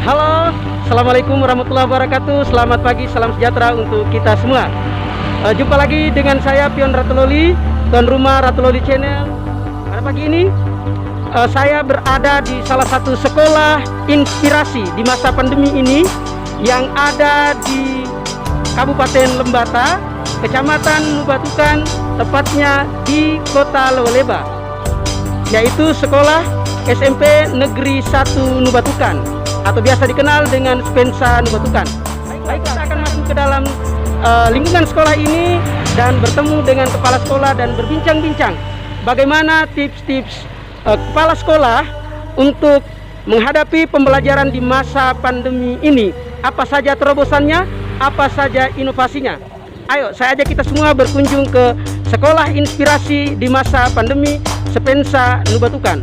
Halo, Assalamualaikum warahmatullahi wabarakatuh. Selamat pagi, salam sejahtera untuk kita semua. Jumpa lagi dengan saya Pion Ratuloli, tuan rumah Ratuloli Channel. Pada pagi ini saya berada di salah satu sekolah inspirasi di masa pandemi ini yang ada di Kabupaten Lembata, Kecamatan Nubatukan, tepatnya di Kota Leweleba, yaitu sekolah SMP Negeri 1 Nubatukan, atau biasa dikenal dengan Spensa Nubatukan. Baik, kita akan masuk ke dalam lingkungan sekolah ini dan bertemu dengan kepala sekolah dan berbincang-bincang bagaimana tips-tips kepala sekolah untuk menghadapi pembelajaran di masa pandemi ini. Apa saja terobosannya, apa saja inovasinya. Ayo, saya ajak kita semua berkunjung ke sekolah inspirasi di masa pandemi Spensa Nubatukan.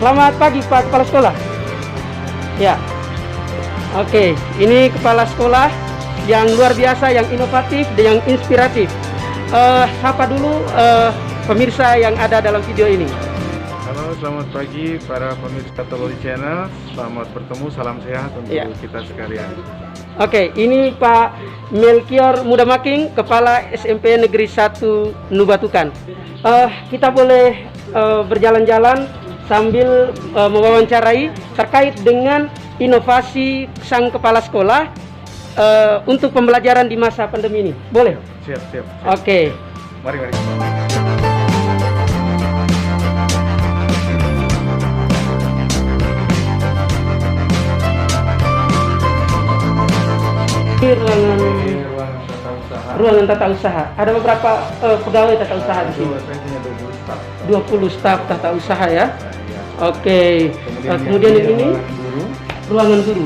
Selamat pagi Pak Kepala Sekolah. Ya, oke, ini Kepala Sekolah yang luar biasa, yang inovatif, dan yang inspiratif. Sapa dulu pemirsa yang ada dalam video ini. Halo, selamat pagi para pemirsa Ratuloli Channel. Selamat bertemu, salam sehat untuk kita sekalian. Oke, ini Pak Melkior Mudamaking, Kepala SMP Negeri 1 Nubatukan. Kita boleh berjalan-jalan sambil mewawancarai terkait dengan inovasi sang kepala sekolah untuk pembelajaran di masa pandemi ini. Boleh? Siap. Oke. Mari. Ini ruangan tata usaha. usaha. Ada beberapa pegawai tata usaha di sini. 20 staf tata usaha ya. Oke. Kemudian ini ruangan guru.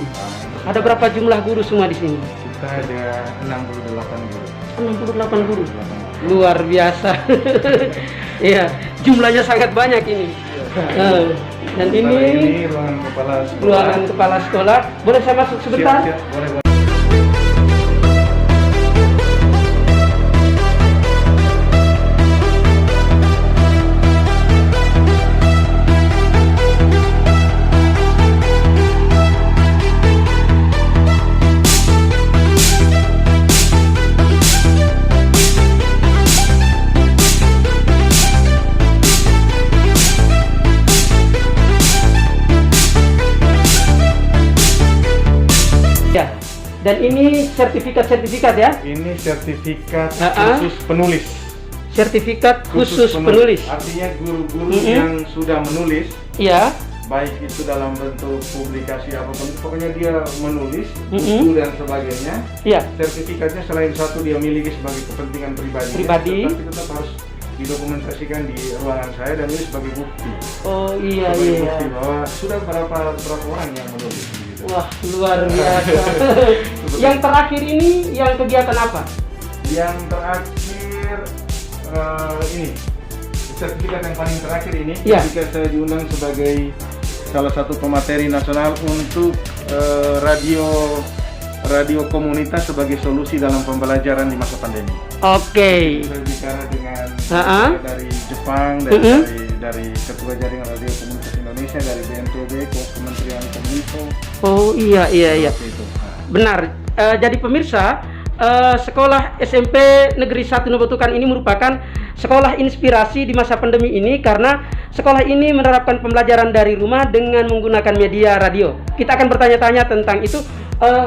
Ada berapa jumlah guru semua di sini? Kita ada 68 guru. 68 guru. Luar biasa. Iya, jumlahnya sangat banyak ini. Dan ini ruangan kepala sekolah. Ruangan kepala sekolah. Boleh saya masuk sebentar? Siap. Boleh. Dan ini sertifikat ya? Ini sertifikat khusus penulis. Sertifikat khusus penulis. Artinya guru-guru yang sudah menulis, iya, baik itu dalam bentuk publikasi apapun, pokoknya dia menulis buku dan sebagainya. Iya. Sertifikatnya selain satu dia miliki sebagai kepentingan pribadi, tapi tetap harus didokumentasikan di ruangan saya dan ini sebagai bukti. Oh iya. Bukti bahwa sudah berapa orang yang menulis. Wah, luar biasa. Yang terakhir ini yang kegiatan apa? Yang terakhir ini sertifikat yang paling terakhir ini ketika saya diundang sebagai salah satu pemateri nasional untuk radio komunitas sebagai solusi dalam pembelajaran di masa pandemi. Oke. Saya bicara dengan uh-huh. dari Jepang, dari dari Ketua Jaringan Radio Komunitas Indonesia, dari BNPB, Kementerian Kominfo. Oh iya. Seperti itu. Benar. Jadi pemirsa, sekolah SMP Negeri 1 Nubutukan ini merupakan sekolah inspirasi di masa pandemi ini karena sekolah ini menerapkan pembelajaran dari rumah dengan menggunakan media radio. Kita akan bertanya-tanya tentang itu.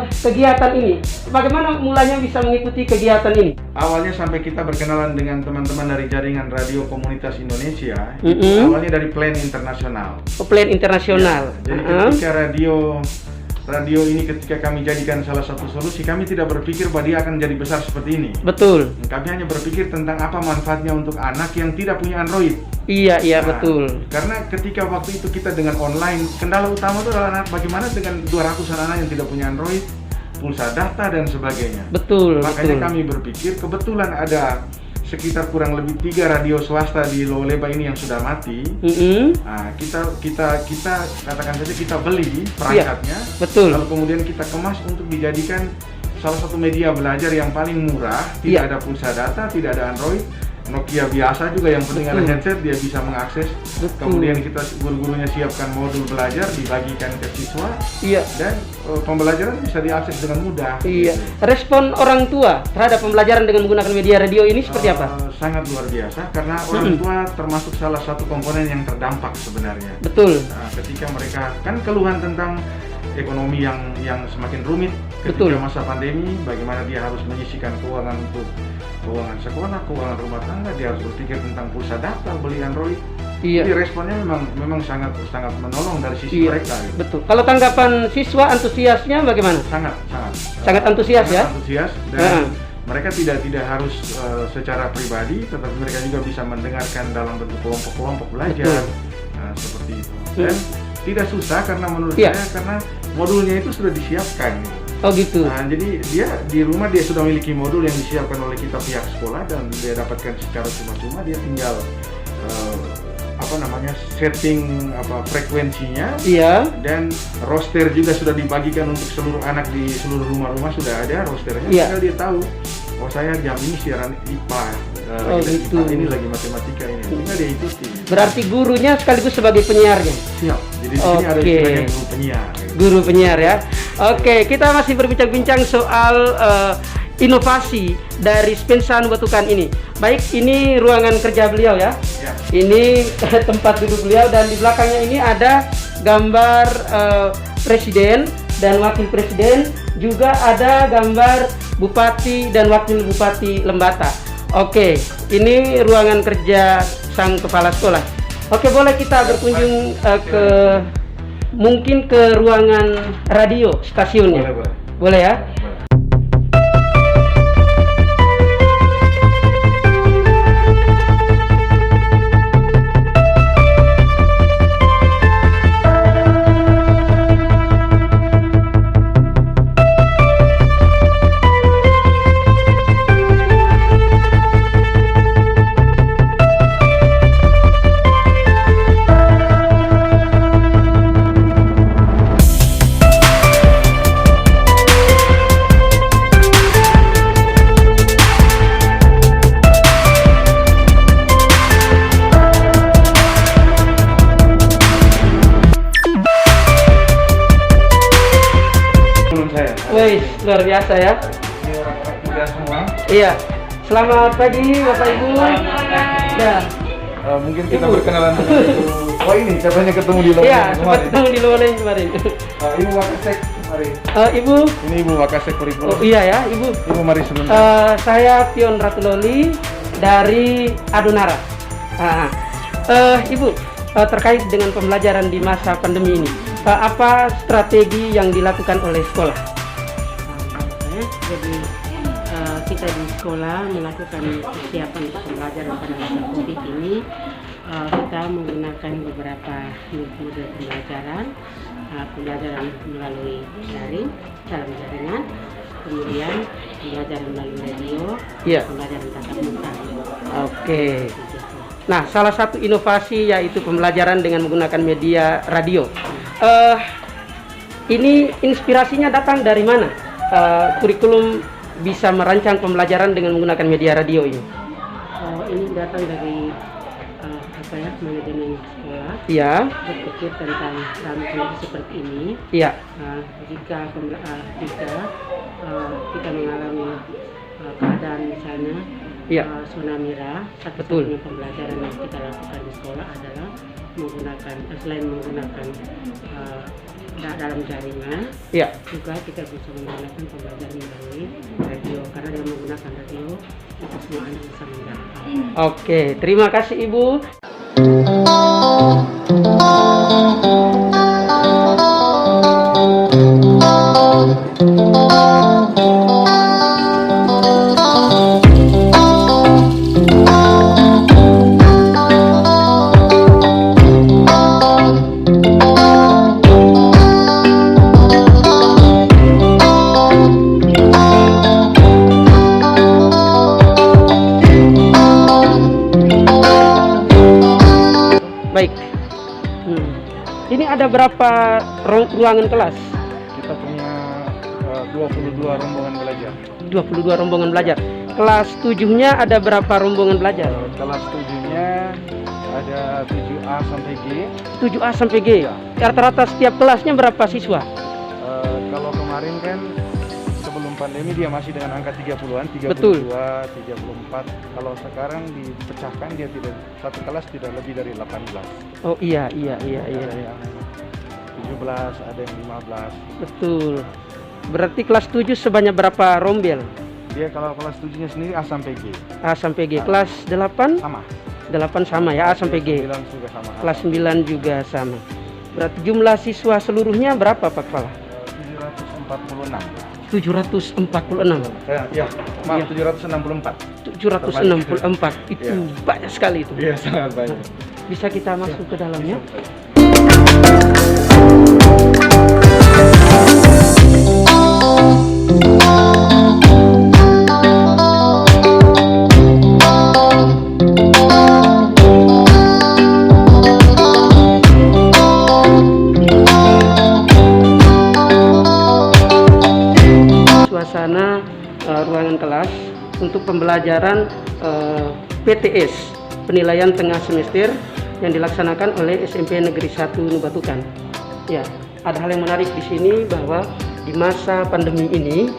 Kegiatan ini, bagaimana mulanya bisa mengikuti kegiatan ini? Awalnya sampai kita berkenalan dengan teman-teman dari Jaringan Radio Komunitas Indonesia, itu awalnya dari plan internasional. Plan internasional. Ya, jadi ketika radio ini ketika kami jadikan salah satu solusi, kami tidak berpikir bahwa dia akan jadi besar seperti ini. Betul. Kami hanya berpikir tentang apa manfaatnya untuk anak yang tidak punya Android. Iya, betul. Karena ketika waktu itu kita dengan online, kendala utama itu adalah bagaimana dengan 200-an anak yang tidak punya Android, pulsa data dan sebagainya. Betul. Makanya kami berpikir kebetulan ada sekitar kurang lebih 3 radio swasta di Lowleba ini yang sudah mati. Nah, kita katakan saja kita beli perangkatnya, betul. Lalu kemudian kita kemas untuk dijadikan salah satu media belajar yang paling murah, tidak ada pulsa data, tidak ada Android. Nokia biasa juga, yang penting ada headset, dia bisa mengakses. Kemudian kita guru-gurunya siapkan modul belajar, dibagikan ke siswa, dan pembelajaran bisa diakses dengan mudah. Respon orang tua terhadap pembelajaran dengan menggunakan media radio ini seperti apa? Sangat luar biasa, karena orang tua termasuk salah satu komponen yang terdampak sebenarnya. Betul. Nah, ketika mereka kan keluhan tentang ekonomi yang semakin rumit ketika masa pandemi, bagaimana dia harus menyisihkan keuangan untuk keuangan sekolah, keuangan rumah tangga, dia harus berpikir tentang pulsa data, beli Android. Jadi responnya memang sangat menolong dari sisi mereka. Gitu. Betul. Kalau tanggapan siswa, antusiasnya bagaimana? Sangat antusias ya. Antusias, dan mereka tidak harus secara pribadi, tetapi mereka juga bisa mendengarkan dalam bentuk kelompok-kelompok belajar. Nah, seperti itu. Dan tidak susah karena menurut saya, karena modulnya itu sudah disiapkan. Oh gitu. Nah, jadi dia di rumah dia sudah memiliki modul yang disiapkan oleh kita pihak sekolah dan dia dapatkan secara cuma-cuma, dia tinggal setting frekuensinya. Dan roster juga sudah dibagikan untuk seluruh anak di seluruh rumah-rumah, sudah ada rosternya. Tinggal dia tahu, oh saya jam ini siaran IPA, gitu. IPA ini lagi matematika ini. Tinggal dia ikuti. Berarti gurunya sekaligus sebagai penyiarnya. Siap. Jadi di sini ada istilahnya guru penyiar. Guru penyiar ya. Oke, kita masih berbincang-bincang soal inovasi dari Spensa Nubutukan ini. Baik, ini ruangan kerja beliau ya. Ini tempat duduk beliau, dan di belakangnya ini ada gambar presiden dan wakil presiden, juga ada gambar bupati dan wakil bupati Lembata. Oke, ini ruangan kerja sang kepala sekolah. Oke, boleh kita berkunjung mungkin ke ruangan radio stasiunnya? Boleh ya? Luar biasa ya. Ini orang-orang muda semua. Iya. Selamat pagi Bapak Ibu. Ya. Mungkin kita berkenalan dengan Ibu. Oh ini katanya ketemu di Lowleba. Iya, sempat ketemu di Lowleba kemarin. Ibu Wakasek, mari. Ibu. Ini Ibu Wakasek Kurikulum. Oh iya ya, Ibu. Ibu mari sebentar. Saya Pion Ratuloli dari Adonara. Ibu, terkait dengan pembelajaran di masa pandemi ini, apa strategi yang dilakukan oleh sekolah? Jadi kita di sekolah melakukan persiapan untuk pembelajaran pada masa COVID ini. Kita menggunakan beberapa metode pembelajaran melalui daring dalam jaringan, kemudian pembelajaran melalui radio, pembelajaran tatap muka. Oke. Nah, salah satu inovasi yaitu pembelajaran dengan menggunakan media radio. Ini inspirasinya datang dari mana? Kurikulum bisa merancang pembelajaran dengan menggunakan media radio ini? Ini datang dari manajemen sekolah. Iya. Berpikir tentang dalam kondisi seperti ini. Iya. Jika kita mengalami keadaan misalnya zona merah, satu-satunya pembelajaran yang kita lakukan di sekolah adalah selain menggunakan dalam jaringan, juga kita bisa menggunakan pembelajaran melalui radio, karena dengan menggunakan radio kita semua anak bisa menjangkau. Oke, terima kasih Ibu. Baik. Ini ada berapa ruangan kelas? Kita punya 22 rombongan belajar. 22 rombongan belajar. Kelas 7-nya ada berapa rombongan belajar? Kelas 7-nya ada 7A sampai G. 7A sampai G. Rata-rata setiap kelasnya berapa siswa? Kalau kemarin kan sebelum pandemi dia masih dengan angka 30-an, 32, Betul. 34. Kalau sekarang dipecahkan dia satu kelas tidak lebih dari 18. Oh iya. Ada yang 17, ada yang 15. Betul. Berarti kelas 7 sebanyak berapa rombel? Dia kalau kelas 7-nya sendiri A sampai G. A sampai G. Kelas 8? Sama. 8 sama ya, A sampai G. 9 juga sama. Kelas 9 juga sama. Berarti jumlah siswa seluruhnya berapa Pak Kepala? 746. 746. Ya, maaf 764. 764 itu banyak sekali itu. Iya, sangat banyak. Bisa kita masuk ke dalamnya? Suasana ruangan kelas untuk pembelajaran PTS, penilaian tengah semester yang dilaksanakan oleh SMP Negeri 1 Nubatukan. Ya, ada hal yang menarik di sini bahwa di masa pandemi ini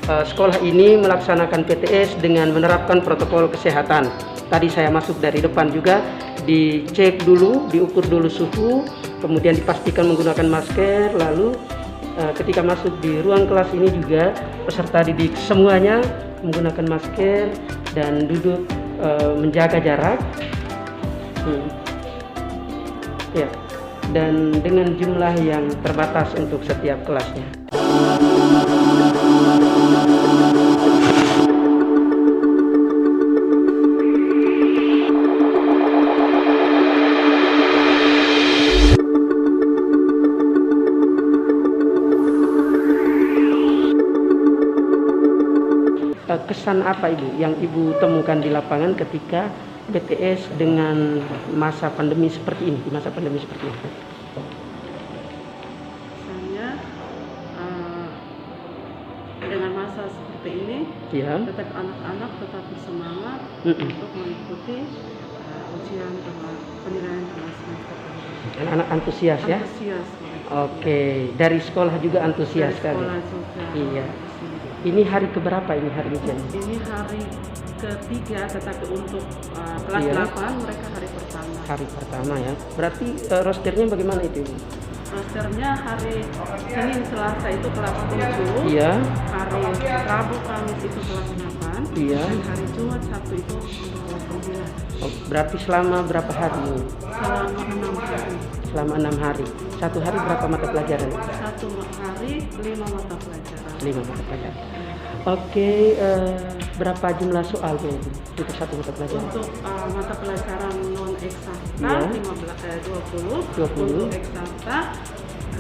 sekolah ini melaksanakan PTS dengan menerapkan protokol kesehatan. Tadi saya masuk dari depan juga, dicek dulu, diukur dulu suhu, kemudian dipastikan menggunakan masker, lalu ketika masuk di ruang kelas ini juga peserta didik semuanya menggunakan masker dan duduk menjaga jarak. Ya, dan dengan jumlah yang terbatas untuk setiap kelasnya. Kesan apa Ibu yang Ibu temukan di lapangan ketika PTS dengan masa pandemi seperti ini, di masa pandemi seperti ini? Saya dengan masa seperti ini, tetap anak-anak tetap bersemangat untuk mengikuti ujian penilaian tengah semester. Anak-anak antusias ya? Antusias. Oke, dari sekolah juga antusias dari sekali. Sekolah juga. Iya. Ini hari keberapa ini hari ujian? Ini hari ketiga, tetapi untuk kelas 8 mereka hari pertama. Hari pertama ya. Berarti rosternya bagaimana itu? Rosternya hari Senin Selasa itu kelas 7. Iya. Hari Rabu Kamis itu kelas 8. Iya. Dan hari Jumat Sabtu itu untuk kelas 9. Oh, berarti selama berapa hari ini? Selama 6 hari. Selama 6 hari. Satu hari berapa mata pelajaran? Satu hari 5 mata pelajaran. 5 mata pelajaran. Oke, berapa jumlah soal Bu untuk satu mata pelajaran? Untuk mata pelajaran non eksakta 20. Untuk eksakta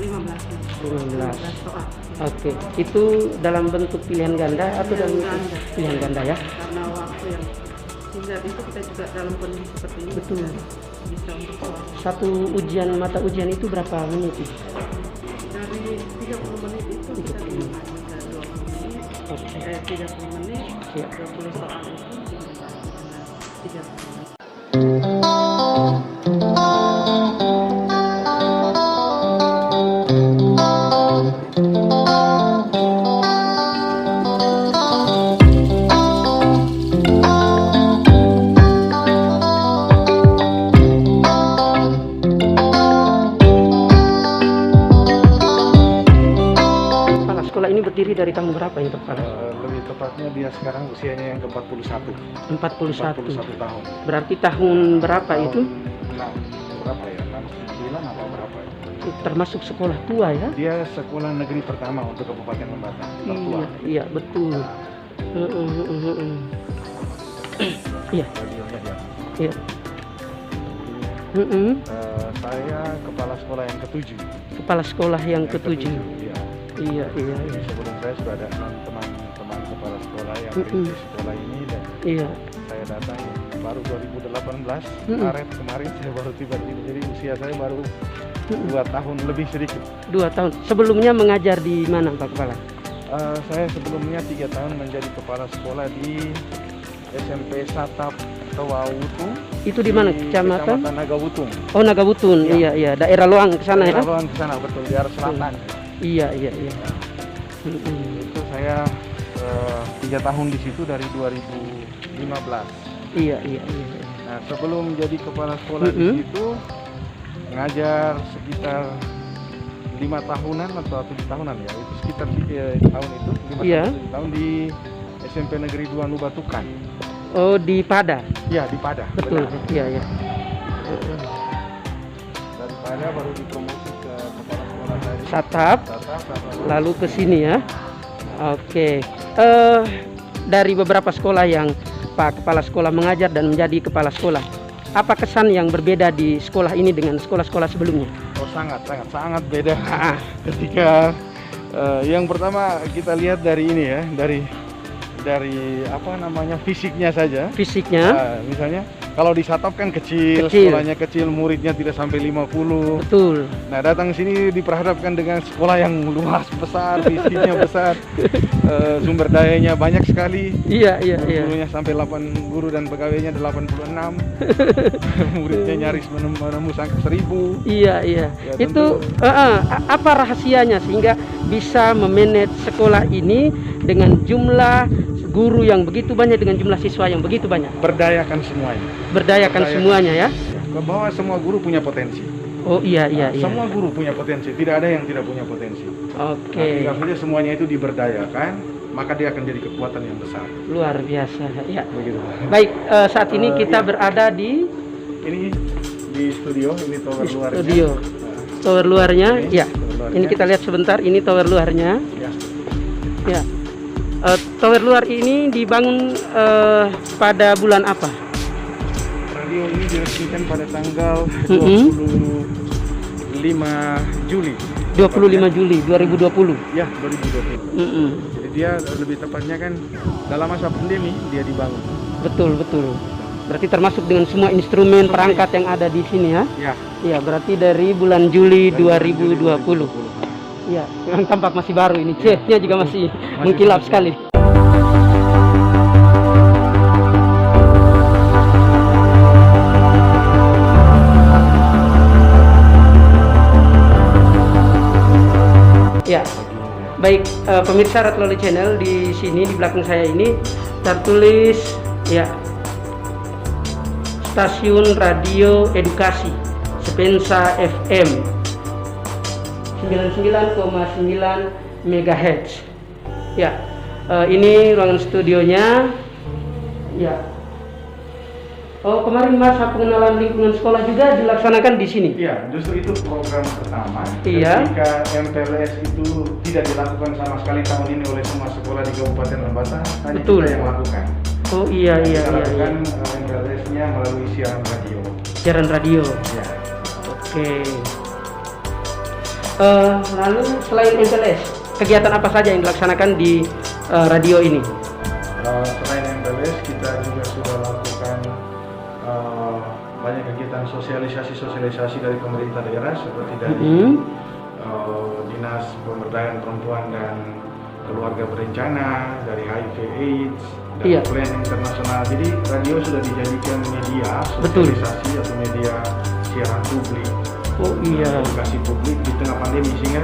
15 soal. Oke, itu dalam bentuk pilihan ganda atau dalam bentuk pilihan ganda ya? Karena waktu yang singkat itu kita juga dalam kondisi seperti ini. Betul. Bisa untuk soal. Satu mata ujian itu berapa menit? Dari 30 menit itu bisa 5 hingga 20 menit. 30 menit, 20 soal itu 30 menit. berdiri dari tahun berapa ini Pak Kepala? Lebih tepatnya dia sekarang usianya yang ke-41. 41. tahun. Berarti tahun berapa itu? Berapa ya? 69 apa berapa ya? Termasuk sekolah tua ya? Dia sekolah negeri pertama untuk Kabupaten Lembata. Tertua. Iya, betul. Iya. Radionya dia. Iya. Saya kepala sekolah yang ke-7. Kepala sekolah yang ke-7. Iya. Iya. Sebelum saya sudah ada 6 teman kepala sekolah yang merintis sekolah ini dan Iya. saya datang baru 2018 Maret kemarin saya baru tiba-tiba, jadi usia saya baru 2 tahun lebih sedikit. 2 tahun. Sebelumnya mengajar di mana Pak Kepala? Saya sebelumnya 3 tahun menjadi kepala sekolah di SMP Satap Tawautung. Itu di mana? Kecamatan Nagawutung. Oh, Nagawutun. Iya. Daerah Loang ke sana ya? Daerah Loang ke sana, betul, di arah selatan. Iya. Itu saya 3 tahun di situ dari 2015. Iya. Nah, sebelum jadi kepala sekolah di situ ngajar sekitar 5 tahunan atau 7 tahunan ya, itu sekitar 3 tahun itu, 5 tahun di SMP Negeri 2 Nubatukan. Oh, di Pada. Iya, di Pada. Betul. Iya. Dari Pada baru dipromosi ke kepala sekolah dari Satap, lalu ke sini ya. Oke. Dari beberapa sekolah yang Pak Kepala Sekolah mengajar dan menjadi kepala sekolah, apa kesan yang berbeda di sekolah ini dengan sekolah-sekolah sebelumnya? Oh, sangat beda. Ketika yang pertama kita lihat dari ini ya, dari apa namanya, fisiknya saja. Fisiknya? Misalnya kalau di Satap kan kecil, sekolahnya kecil, muridnya tidak sampai 50. Betul. Nah, datang sini diperhadapkan dengan sekolah yang luas, besar, visinya besar, sumber dayanya banyak sekali. Iya. Gurunya sampai 8 guru dan pegawainya 86. Muridnya nyaris menembus angka 1000. Iya. Ya, itu apa rahasianya sehingga bisa memanage sekolah ini dengan jumlah guru yang begitu banyak, dengan jumlah siswa yang begitu banyak? Berdayakan semuanya. Berdayakan semuanya ya? Bahwa semua guru punya potensi. Oh iya. Semua guru punya potensi, tidak ada yang tidak punya potensi. Oke. Tinggal saja semuanya itu diberdayakan, maka dia akan jadi kekuatan yang besar. Luar biasa ya. Begitu. Baik, saat ini kita berada di di studio, ini tower luarnya. Studio. Tower luarnya, ya. Tower luarnya. Ini kita lihat sebentar, ini tower luarnya. Ya. Tower luar ini dibangun pada bulan apa? Radio ini diresmikan pada tanggal 25 Juli. 25 Juli 2020. Ya, 2020. Jadi dia lebih tepatnya kan dalam masa pandemi dia dibangun. Betul. Berarti termasuk dengan semua instrumen perangkat yang ada di sini ya? Iya, berarti dari bulan Juli 2020. Iya, memang tampak masih baru ini. Catnya juga masih mengkilap sekali. Ya, baik pemirsa Ratloli Channel, di sini di belakang saya ini tertulis ya, Stasiun Radio Edukasi Sepensa FM 99,9 MHz. Ya, ini ruangan studionya. Ya. Oh, kemarin masa pengenalan lingkungan sekolah juga dilaksanakan di sini. Iya, justru itu program pertama. Iya. Ketika MPLS itu tidak dilakukan sama sekali tahun ini oleh semua sekolah di Kabupaten Lembata, hanya kita yang lakukan. Oh iya. Kita lakukan MPLS-nya melalui siaran radio. Siaran radio. Ya. Oke. Lalu selain MPLS, kegiatan apa saja yang dilaksanakan di radio ini? Selain MPLS, kita juga sudah lakukan banyak kegiatan sosialisasi dari pemerintah daerah, seperti dari Dinas Pemberdayaan Perempuan dan Keluarga Berencana, dari HIV/AIDS, dan Plan Internasional. Jadi radio sudah dijadikan media sosialisasi atau media siaran publik. Edukasi publik di tengah pandemi, sehingga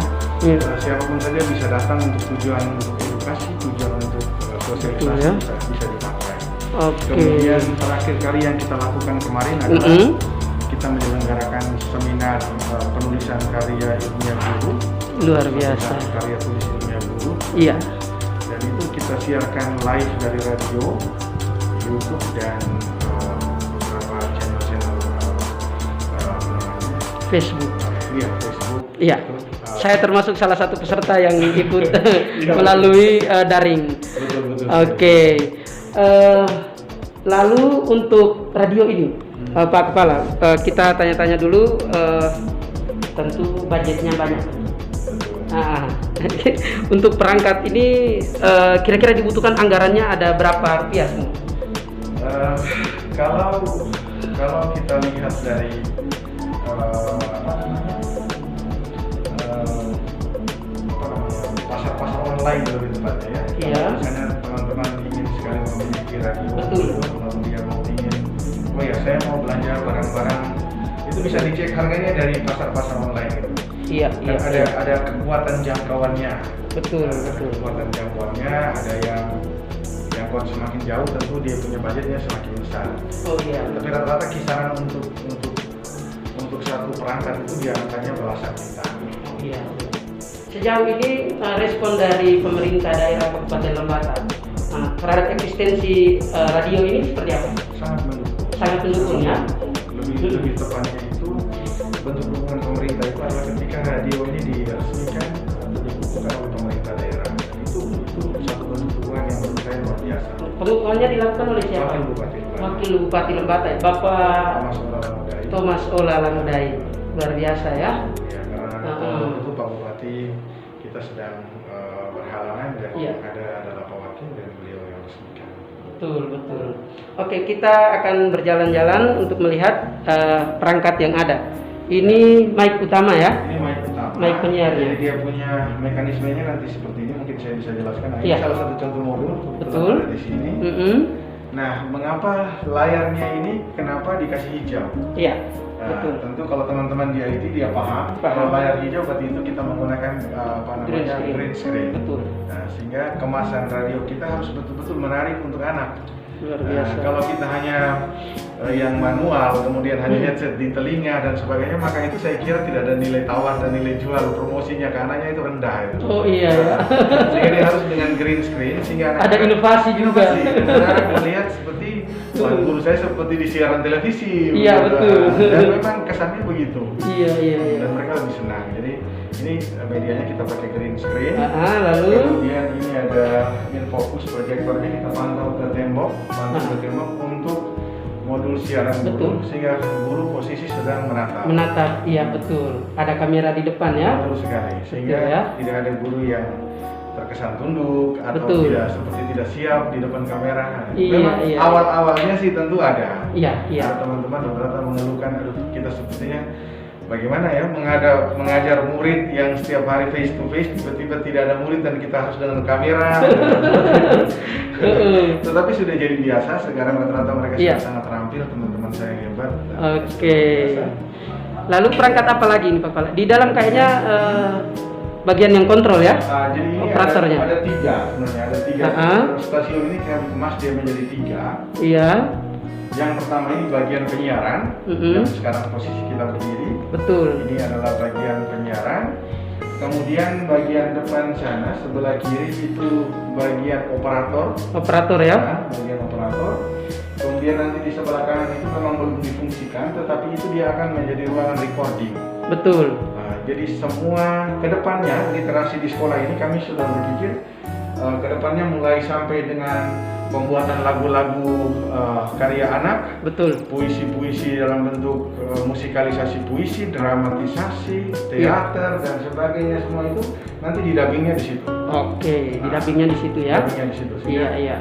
siapapun saja bisa datang untuk tujuan untuk edukasi, tujuan untuk sosialisasi bisa dipakai. Kemudian terakhir kali yang kita lakukan kemarin adalah kita menyelenggarakan seminar penulisan karya ilmiah guru. Luar biasa. Karya tulis ilmiah guru YouTube. Iya. Dan itu kita siarkan live dari radio, YouTube dan beberapa channel-channel Facebook. Iya, Facebook. Iya. Itu, Saya termasuk salah satu peserta yang ikut melalui daring. betul. Oke. Lalu untuk radio ini, Pak Kepala, kita tanya-tanya dulu. Tentu budgetnya banyak. Untuk perangkat ini kira-kira dibutuhkan anggarannya ada berapa rupiah semua? Kalau kita lihat dari pasar-pasar online lebih tepatnya ya. Iya. Kalau misalnya teman-teman ingin sekali memiliki radio, Betul. kemudian ingin, oh ya saya mau belanja barang-barang, itu bisa dicek harganya dari pasar-pasar online gitu. Iya. Dan ada kekuatan jangkauannya. Betul. Ada kekuatan jangkauannya, ada yang jangkauan semakin jauh tentu dia punya budgetnya semakin besar. Oh iya. Tapi rata-rata kisaran untuk satu perangkat itu dia angkanya belasan juta. Iya. Sejauh ini respon dari pemerintah daerah Kabupaten Lembata terhadap eksistensi radio ini seperti apa? Sangat mendukung. Sangat mendukung ya. Lebih tepatnya itu bentuk dukungan pemerintah itu adalah ketika radio ini diresmikan atau dibukukan oleh pemerintah daerah. Itu satu bentuk dukungan yang menurut saya luar biasa. Pengukuhannya dilakukan oleh siapa? Wakil Bupati Lembata, Bapak Thomas Ola Lamudai. Luar biasa ya. Ya, karena itu Pak Bupati kita sedang berhalangan dan ada Pak Wakil dan beliau yang resmikan. Betul. Oke, kita akan berjalan-jalan untuk melihat perangkat yang ada. Ini mic utama ya? Ini mic utama. Mic penyiarnya. Jadi dia punya mekanismenya nanti seperti ini, mungkin saya bisa jelaskan. Nah, Iya. ini salah satu contoh modul. Betul. Ada di sini. Nah, mengapa layarnya ini kenapa dikasih hijau? Iya. Nah, Betul. tentu kalau teman-teman di IT dia paham. Kalau layar hijau berarti itu kita menggunakan green screen. Betul. Nah, sehingga kemasan radio kita harus betul-betul menarik untuk anak. Luar biasa. Kalau kita hanya yang manual, kemudian hanya headset di telinga dan sebagainya, maka itu saya kira tidak ada nilai tawar dan nilai jual, promosinya ke anaknya itu rendah itu. Oh iya ya. Sehingga dia harus dengan green screen sehingga Ada inovasi juga. Anak melihat seperti guru saya seperti di siaran televisi. Iya, betul. Dan memang kesannya begitu. Iya. Dan mereka lebih senang. Jadi ini medianya kita pakai green screen. Lalu Kemudian ini ada infocus proyektornya, kita pantau ke tembok untuk modul siaran guru, sehingga guru posisi sedang menatap. Iya betul. Ada kamera di depan ya. Betul sekali. Sehingga tidak ada guru yang terkesan tunduk atau seperti tidak siap di depan kamera. Memang awal-awalnya sih tentu ada. Iya. Teman-teman beberapa mengeluhkan, kita sepertinya bagaimana ya mengajar murid yang setiap hari face to face, tiba-tiba tidak ada murid dan kita harus dengan kamera. Tetapi sudah jadi biasa. Sekarang rata-rata mereka sudah sangat terampil, teman-teman saya yang hebat. Oke. Lalu perangkat apa lagi nih Pak Pala? Di dalam kayaknya bagian yang kontrol ya? Jadi ini operatornya. Ada tiga sebenarnya, ada tiga. Stasiun ini kami kemas dia menjadi tiga. Iya. Yang pertama ini bagian penyiaran, yang sekarang posisi kita berdiri. Betul. Ini adalah bagian penyiaran. Kemudian bagian depan sana sebelah kiri itu bagian operator. Operator ya? Bagian operator. Kemudian nanti di sebelah kanan itu memang belum difungsikan, tetapi itu dia akan menjadi ruangan recording. Betul. Jadi semua kedepannya literasi di sekolah ini kami sudah berpikir kedepannya mulai sampai dengan pembuatan lagu-lagu karya anak, betul, puisi-puisi dalam bentuk musikalisasi puisi, dramatisasi, teater dan sebagainya, semua itu nanti didubbingnya di situ. Oke, didubbingnya di situ ya. Didubbingnya di situ. Iya.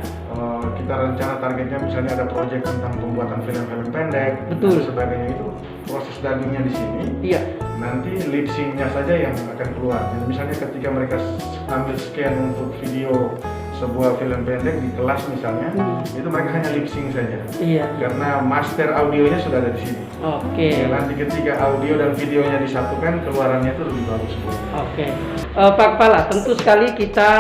Kita rencana targetnya misalnya ada proyek tentang pembuatan film-film pendek, betul, dan sebagainya, itu proses dubbingnya di sini. Iya. Nanti lip sync-nya saja yang akan keluar. Jadi misalnya ketika mereka ambil scan untuk video sebuah film pendek di kelas misalnya, itu mereka hanya lip sync saja. Iya. Karena master audionya sudah ada di sini. Oke. Nanti ketika audio dan videonya disatukan, keluarannya itu lebih bagus. Oke. Pak Kepala, tentu sekali kita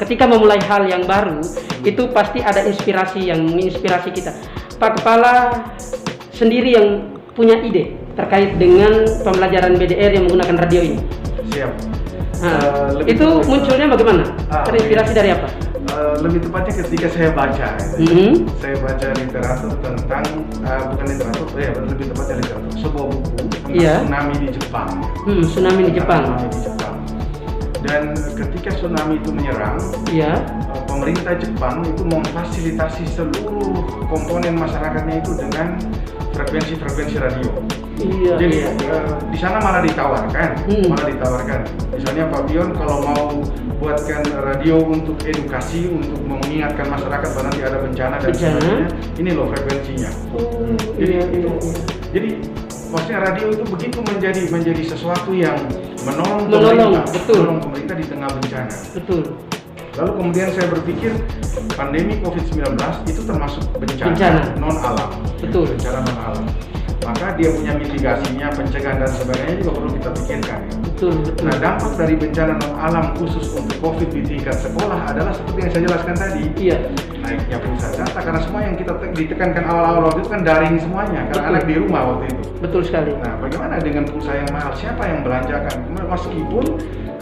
ketika memulai hal yang baru itu pasti ada inspirasi yang menginspirasi kita. Pak Kepala sendiri yang punya ide terkait dengan pembelajaran BDR yang menggunakan radio ini. Siap. Lebih Itu tepat- munculnya bagaimana? Terinspirasi dari apa? lebih tepatnya ketika saya baca, Mhm. saya baca literatur tentang bukan literatur, lebih tepatnya literatur sebuah buku tentang Iya. tsunami di Jepang. Tsunami di Jepang. Tsunami di Jepang. Dan ketika tsunami itu menyerang, Iya. pemerintah Jepang itu memfasilitasi seluruh komponen masyarakatnya itu dengan frekuensi radio. Iya. Jadi Iya. di sana malah ditawarkan, Hmm. Misalnya Pak Pion kalau mau buatkan radio untuk edukasi, untuk mengingatkan masyarakat bahwa nanti ada bencana dan Bencana. sebagainya, ini loh frekuensinya. Oh, Jadi iya, itu, iya. jadi maksudnya radio itu begitu menjadi sesuatu yang menolong Betul. menolong pemerintah di tengah bencana. Betul. Lalu kemudian saya berpikir pandemi COVID-19 itu termasuk Bencana. bencana non alam. Betul. Bencana non alam. Maka dia punya mitigasinya, pencegahan dan sebagainya juga perlu kita pikirkan. Betul. Betul. Nah, dampak dari bencana non alam khusus untuk COVID di tingkat sekolah adalah seperti yang saya jelaskan tadi. Iya. Naiknya pusat data karena semua yang kita ditekankan awal-awal waktu itu kan daring semuanya karena Betul. anak di rumah waktu itu. Betul sekali. Nah, bagaimana dengan pulsa yang mahal? Siapa yang belanjakan? Meskipun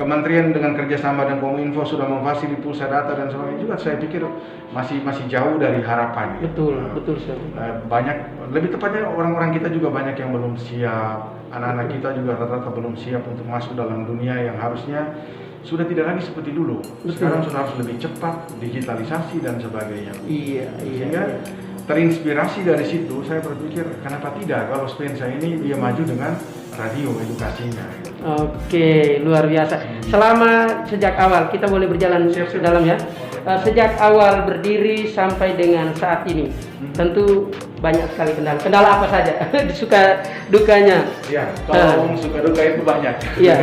Kementerian dengan kerjasama dan Kominfo sudah memfasilitasi pulsa data dan sebagainya juga, saya pikir masih jauh dari harapan. Betul. Betul sekali. Banyak, lebih tepatnya orang-orang kita juga banyak yang belum siap. Anak-anak kita juga rata-rata belum siap untuk masuk dalam dunia yang harusnya sudah tidak lagi seperti dulu. Betul. Sekarang sudah harus lebih cepat, digitalisasi dan sebagainya. Iya. Iya. Sehingga terinspirasi dari situ, saya berpikir kenapa tidak kalau Spensa ini dia maju dengan radio edukasinya. Oke, luar biasa. Selama sejak awal kita boleh berjalan Siap. ke dalam ya. Sejak awal berdiri sampai dengan saat ini, tentu banyak sekali kendala. Kendala apa saja? Suka dukanya. Ya, kalau suka duka itu banyak. Iya.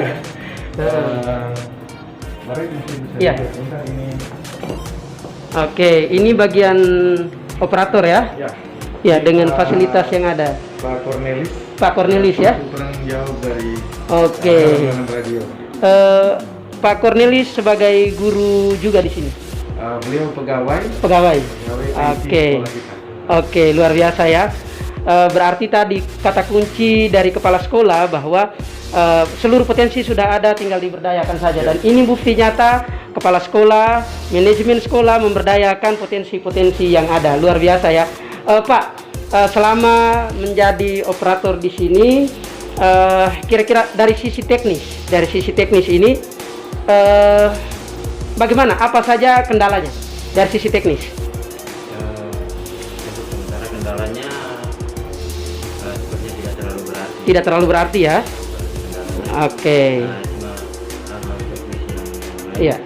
Mari mungkin bisa Iya. dilihat. Bentar, ini. Oke, ini bagian operator ya. Ya. Ya, Ini dengan Pak- fasilitas yang ada. Pak Cornelis. Pak Cornelis ya. Penanggung jawab dari Oke. radio. Pak Cornelis sebagai guru juga di sini. Beliau pegawai Pegawai. IT Oke. sekolah kita. Oke, luar biasa ya. Berarti tadi kata kunci dari kepala sekolah bahwa seluruh potensi sudah ada, tinggal diberdayakan saja. Dan ini bukti nyata kepala sekolah, manajemen sekolah memberdayakan potensi-potensi yang ada. Luar biasa ya, Pak. Selama menjadi operator di sini, kira-kira dari sisi teknis ini, bagaimana? Apa saja kendalanya dari sisi teknis? Sementara kendalanya sepertinya tidak terlalu berarti. Tidak terlalu berarti ya. Kendalanya Oke. cuma hal-hal teknis yang lain. Iya.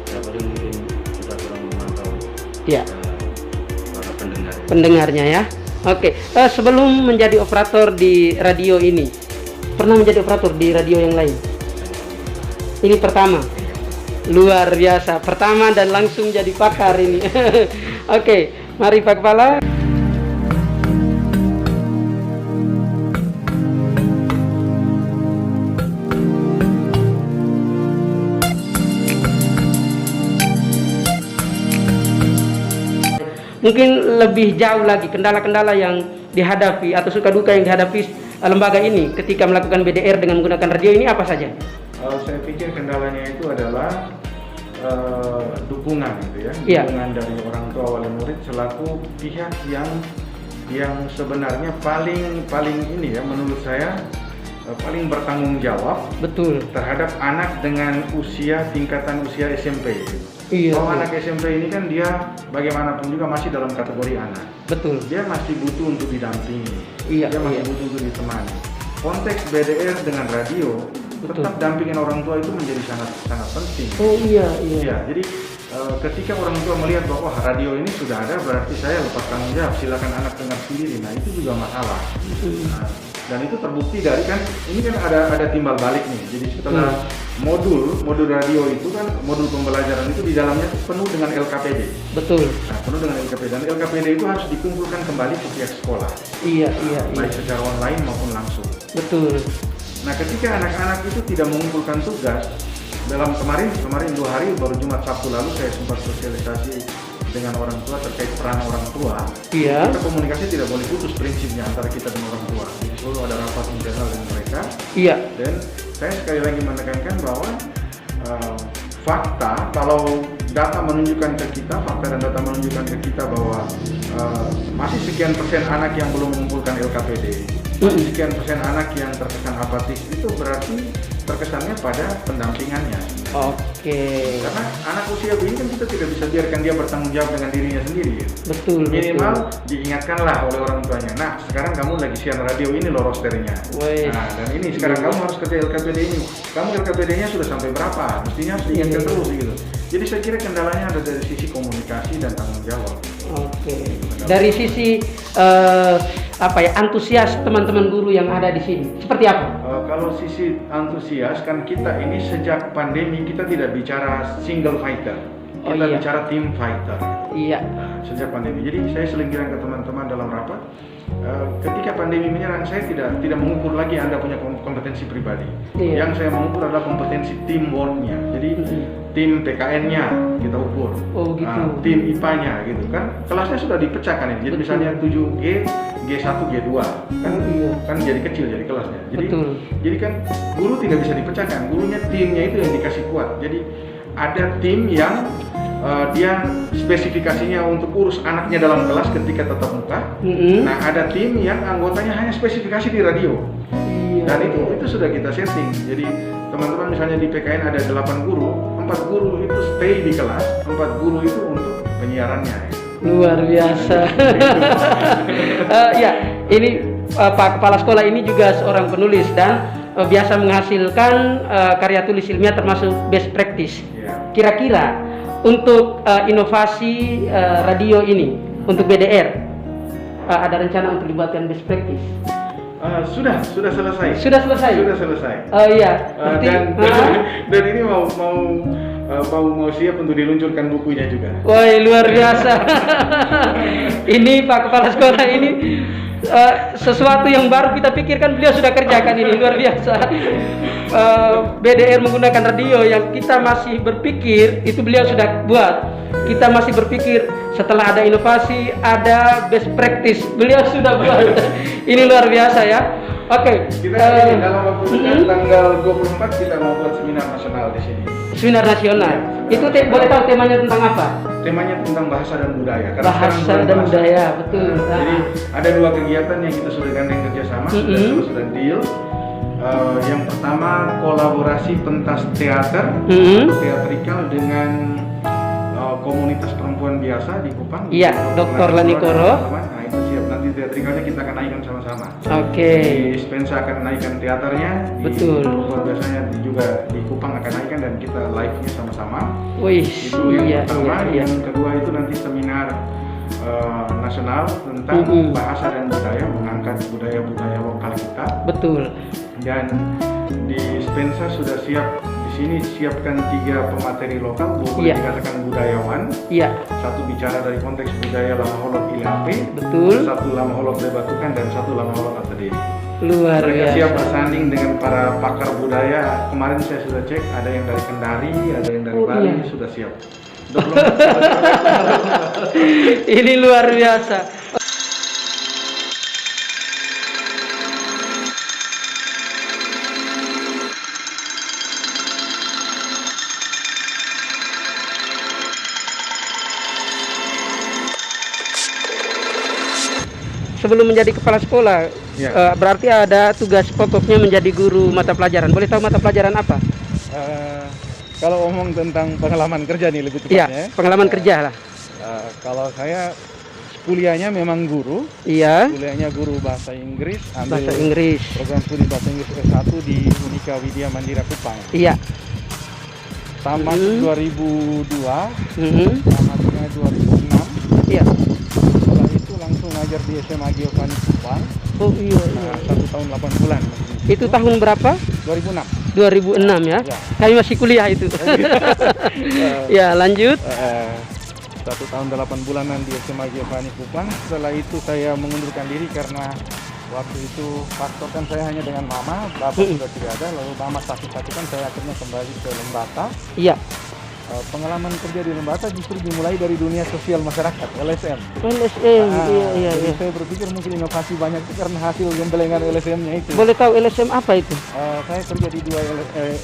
Ya, paling mungkin kita kurang memantau Iya. para pendengar. Pendengarnya ya. Oke. Sebelum menjadi operator di radio ini, pernah menjadi operator di radio yang lain? Ini pertama. Luar biasa. Pertama dan langsung jadi pakar ini. Oke, mari Pak Kepala. Mungkin lebih jauh lagi kendala-kendala yang dihadapi atau suka duka yang dihadapi lembaga ini ketika melakukan BDR dengan menggunakan radio ini apa saja? Saya pikir kendalanya itu adalah dukungan gitu ya. Iya. Dukungan dari orang tua wali murid selaku pihak yang sebenarnya paling ini ya menurut saya paling bertanggung jawab Betul. terhadap anak dengan tingkatan usia SMP. Iya. Kalau anak SMP ini kan dia bagaimanapun juga masih dalam kategori anak. Betul. Dia masih butuh untuk didampingi. Iya, Dia masih iya. butuh untuk ditemani. Konteks BDR dengan radio, Betul. tetap dampingin orang tua itu menjadi sangat penting. Oh iya, iya. Ya, jadi ketika orang tua melihat bahwa radio ini sudah ada, berarti saya lepas tanggung jawab. Silakan anak dengar sendiri. Nah itu juga masalah. Nah, dan itu terbukti dari kan ini kan ada timbal balik nih. Jadi setelah modul radio itu kan modul pembelajaran itu di dalamnya penuh dengan LKPD. Betul. Nah, penuh dengan LKPD dan LKPD itu harus dikumpulkan kembali ke pihak sekolah, Iya, iya, iya. baik secara online maupun langsung. Betul. Nah, ketika anak-anak itu tidak mengumpulkan tugas dalam kemarin 2 hari baru Jumat Sabtu lalu saya sempat sosialisasi dengan orang tua terkait peran orang tua. Iya. Kita komunikasi tidak boleh putus prinsipnya antara kita dan orang tua. Jadi selalu ada rapat internal dengan mereka. Iya. Dan saya sekali lagi menekankan bahwa fakta, kalau data menunjukkan ke kita, fakta dan data menunjukkan ke kita bahwa masih sekian persen anak yang belum mengumpulkan LKPD, masih sekian persen anak yang terkesan apatis, itu berarti terkesannya pada pendampingannya. Oke. Karena anak usia ini kan kita tidak bisa biarkan dia bertanggung jawab dengan dirinya sendiri. Betul. Minimal diingatkanlah oleh orang tuanya. Nah, sekarang kamu lagi siaran radio ini loh rosternya. Wih. Nah, dan ini sekarang kamu harus kerja LKPD ini. Kamu LKPD-nya sudah sampai berapa? Mestinya harus diingatkan terus gitu. Jadi saya kira kendalanya ada dari sisi komunikasi dan tanggung jawab. Oke. Dari sisi antusias teman-teman guru yang ada di sini, seperti apa? Kalau sisi antusias, kan kita ini sejak pandemi kita tidak bicara single fighter, kita bicara team fighter. Iya. Sejak pandemi. Jadi saya sering bilang ke teman-teman dalam rapat, ketika pandemi menyerang, saya tidak mengukur lagi Anda punya kompetensi pribadi. Iya. Yang saya mengukur adalah kompetensi teamwork-nya. Jadi tim PKN-nya kita ukur, Oh gitu. tim IPA-nya gitu kan. Kelasnya sudah dipecahkan ini. Jadi Betul. misalnya 7G, G1, G2 kan, Iya. kan jadi kecil jadi kelasnya. Jadi Betul. jadi kan guru tidak bisa dipecahkan. Gurunya timnya itu yang dikasih kuat. Jadi ada tim yang dia spesifikasinya untuk urus anaknya dalam kelas ketika tatap muka. Nah, ada tim yang anggotanya hanya spesifikasi di radio. Iya. Dan itu sudah kita setting. Jadi teman-teman misalnya di PKN ada 8 guru, 4 guru itu stay di kelas, 4 guru itu untuk penyiarannya. Luar biasa. Ya, ini Pak Kepala Sekolah ini juga seorang penulis dan biasa menghasilkan karya tulis ilmiah termasuk best practice. Ya. Kira-kira untuk inovasi radio ini untuk BDR ada rencana untuk dibuatkan best practice? Sudah selesai. Sudah selesai. Sudah selesai. Iya. Dan ini mau siap untuk diluncurkan bukunya juga. Wah, luar biasa. Ini Pak Kepala Sekolah ini sesuatu yang baru kita pikirkan beliau sudah kerjakan ini, luar biasa. BDR menggunakan radio yang kita masih berpikir itu beliau sudah buat. Kita masih berpikir setelah ada inovasi, ada best practice, beliau sudah buat. Ini luar biasa ya. Oke. Kita dalam waktu dekat tanggal 24 kita mau buat seminar nasional di sini. Seminar nasional. Itu boleh tahu temanya tentang apa? Temanya tentang bahasa dan budaya. Bahasa dan budaya, betul. Jadi ada 2 kegiatan yang kita sudah gandeng kerjasama, sudah deal. Yang pertama kolaborasi pentas teater, teatrikal dengan komunitas perempuan biasa di Kupang. Iya, Dr. Lani Koro. Nah itu siap, nanti teatrikalnya kita akan naikkan sama-sama. Oke. Di Spensa akan naikkan teaternya. Betul. Di Bogor biasanya juga di Kupang akan naikkan dan kita live-nya sama-sama. Wih, Itu yang pertama. Yang kedua itu nanti seminar nasional tentang bahasa dan budaya, mengangkat budaya-budaya lokal kita. Betul. Dan di Spensa sudah siap, di sini siapkan 3 pemateri lokal, boleh dikatakan budayawan. Iya. Satu bicara dari konteks budaya Lamaholok ILAP, Betul. satu Lamaholok Bebatukan, dan satu Lamaholok Atadeni. Luar Mereka biasa. siap bersanding dengan para pakar budaya. Kemarin saya sudah cek, ada yang dari Kendari, ada yang dari Bali, sudah siap. Ini luar biasa. Sebelum menjadi kepala sekolah, berarti ada tugas pokoknya menjadi guru mata pelajaran. Boleh tahu mata pelajaran apa? Kalau ngomong tentang pengalaman kerja nih lebih tepatnya. Iya, pengalaman kerja lah. Kalau saya kuliahnya memang guru. Iya. Kuliahnya guru bahasa Inggris. Bahasa Inggris. Program studi bahasa Inggris S1 di Unika Widya Mandira Kupang. Iya. Tamat 2002. Tamatnya 2006. Iya. Setelah itu langsung ngajar di SMA Giovanni Kupang. Oh iya. 1 tahun 8 bulan. Itu tahun berapa? 2006. 2006 ya. Kami masih kuliah itu. Ya, lanjut. 1 tahun 8 bulanan di SMA Giovanni Kupang. Setelah itu saya mengundurkan diri karena waktu itu faktor kan saya hanya dengan mama, bapak sudah tidak ada, lalu mama sakit-sakit kan saya akhirnya kembali ke Lembata. Iya. Pengalaman kerja di Lembata justru dimulai dari dunia sosial masyarakat, LSM. LSM, iya. Jadi saya berpikir mungkin inovasi banyak itu karena hasil gembelengan LSM-nya itu. Boleh tahu LSM apa itu? Saya kerja di dua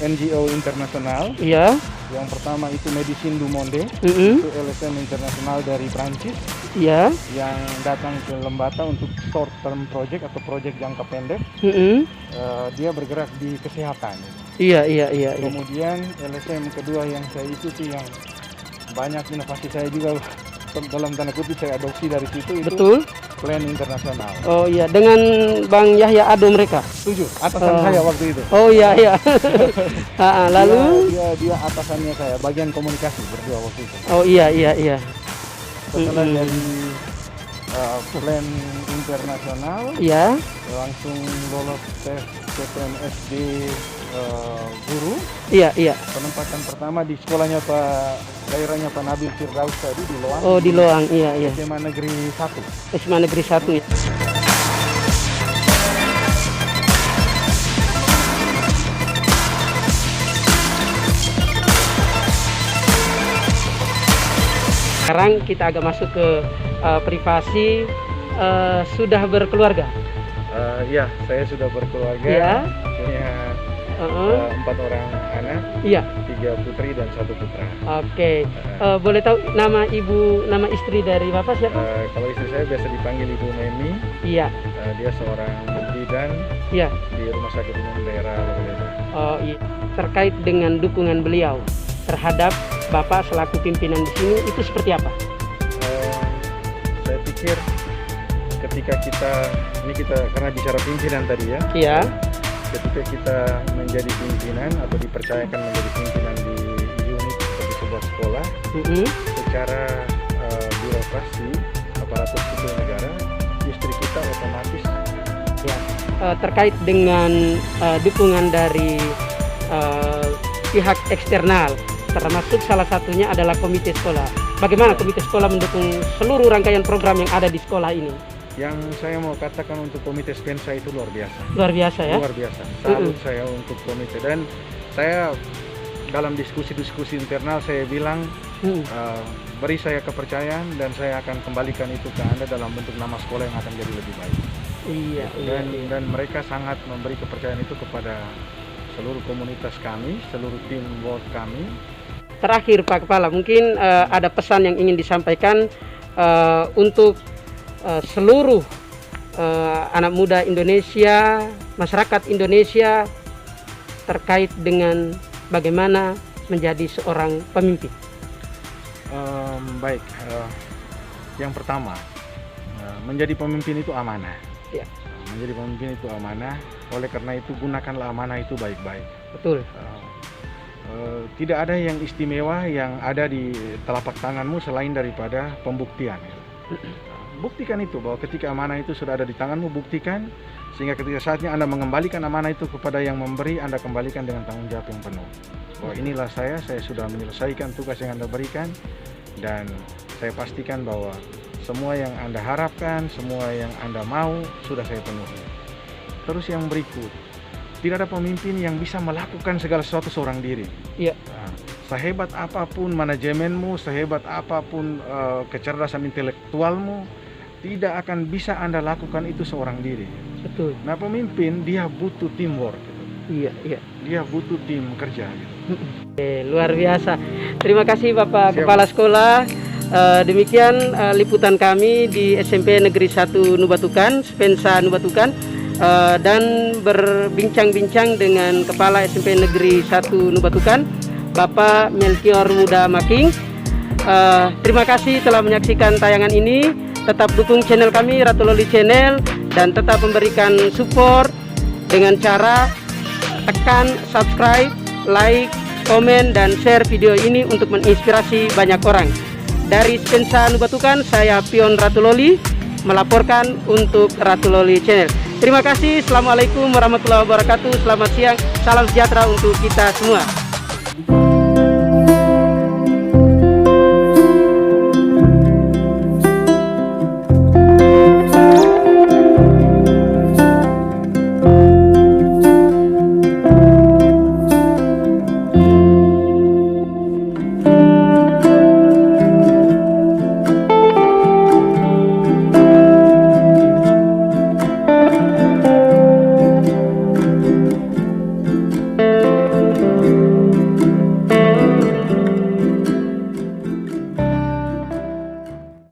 NGO internasional. Iya. Yang pertama itu Medicine du Monde, Mm-mm. itu LSM internasional dari Prancis Iya. yang datang ke Lembata untuk short term project atau project jangka pendek. Mm-mm. Dia bergerak di kesehatan. Iya. Kemudian LSM kedua yang saya ikuti yang banyak inovasi saya juga dalam tanda kutip saya adopsi dari situ itu Betul. Plan Internasional. Oh iya, dengan Bang Yahya Ado mereka. Setuju, atasan saya waktu itu. Oh iya. Lalu Dia atasannya saya, bagian komunikasi berdua waktu itu. oh iya. Setelah Mm-mm. dari Plan Internasional Iya. langsung lolos tes CPNSD guru. Iya. Penempatan pertama di sekolahnya daerahnya Pak Nabil Firdaus tadi di Loang. Oh di Loang, iya. SMA Negeri 1. SMA Negeri 1 ya. Sekarang kita agak masuk ke privasi. Sudah berkeluarga? Iya, saya sudah berkeluarga. Iya. Punya 4 orang anak, Iya. 3 putri dan 1 putra. Oke. Boleh tahu nama istri dari Bapak siapa? Kalau istri saya biasa dipanggil Ibu Memi. Iya. Dia seorang bidan Iya. di Rumah Sakit Umum Daerah Lombok. Oh iya. Terkait dengan dukungan beliau terhadap Bapak selaku pimpinan di sini itu seperti apa? Saya pikir ketika kita karena bicara pimpinan tadi ya. Iya. Ketika kita menjadi pimpinan atau dipercayakan menjadi pimpinan di unit seperti sebuah sekolah, secara birokrasi aparatur sipil negara, istri kita otomatis Terkait dengan dukungan dari pihak eksternal, termasuk salah satunya adalah komite sekolah. Bagaimana komite sekolah mendukung seluruh rangkaian program yang ada di sekolah ini? Yang saya mau katakan untuk komite Spensa itu luar biasa. Luar biasa ya? Luar biasa. Salut saya untuk komite, dan saya dalam diskusi-diskusi internal saya bilang beri saya kepercayaan dan saya akan kembalikan itu ke Anda dalam bentuk nama sekolah yang akan jadi lebih baik. Iya. Dan mereka sangat memberi kepercayaan itu kepada seluruh komunitas kami, seluruh tim board kami. Terakhir Pak Kepala, mungkin ada pesan yang ingin disampaikan untuk seluruh anak muda Indonesia, masyarakat Indonesia terkait dengan bagaimana menjadi seorang pemimpin. Baik, yang pertama menjadi pemimpin itu amanah. Ya. Menjadi pemimpin itu amanah. Oleh karena itu gunakanlah amanah itu baik-baik. Betul. Tidak ada yang istimewa yang ada di telapak tanganmu selain daripada pembuktian. Buktikan itu, bahwa ketika amanah itu sudah ada di tanganmu, buktikan, sehingga ketika saatnya Anda mengembalikan amanah itu kepada yang memberi, Anda kembalikan dengan tanggung jawab yang penuh. Bahwa inilah saya sudah menyelesaikan tugas yang Anda berikan, dan saya pastikan bahwa semua yang Anda harapkan, semua yang Anda mau, sudah saya penuhi. Terus yang berikut, tidak ada pemimpin yang bisa melakukan segala sesuatu seorang diri. Iya. Sehebat apapun manajemenmu, sehebat apapun kecerdasan intelektualmu, tidak akan bisa Anda lakukan itu seorang diri. Betul. Nah, pemimpin dia butuh teamwork gitu. Iya. Dia butuh tim kerja gitu. Luar biasa. Terima kasih Bapak Siap. Kepala Sekolah. Demikian liputan kami di SMP Negeri 1 Nubatukan, Spensa Nubatukan, dan berbincang-bincang dengan Kepala SMP Negeri 1 Nubatukan, Bapak Melkior Muda Making. Terima kasih telah menyaksikan tayangan ini. Tetap dukung channel kami, Ratuloli Channel, dan tetap memberikan support dengan cara tekan subscribe, like, komen, dan share video ini untuk menginspirasi banyak orang. Dari Spensa Nubatukan, saya Pion Ratuloli melaporkan untuk Ratuloli Channel. Terima kasih. Assalamualaikum warahmatullahi wabarakatuh. Selamat siang. Salam sejahtera untuk kita semua.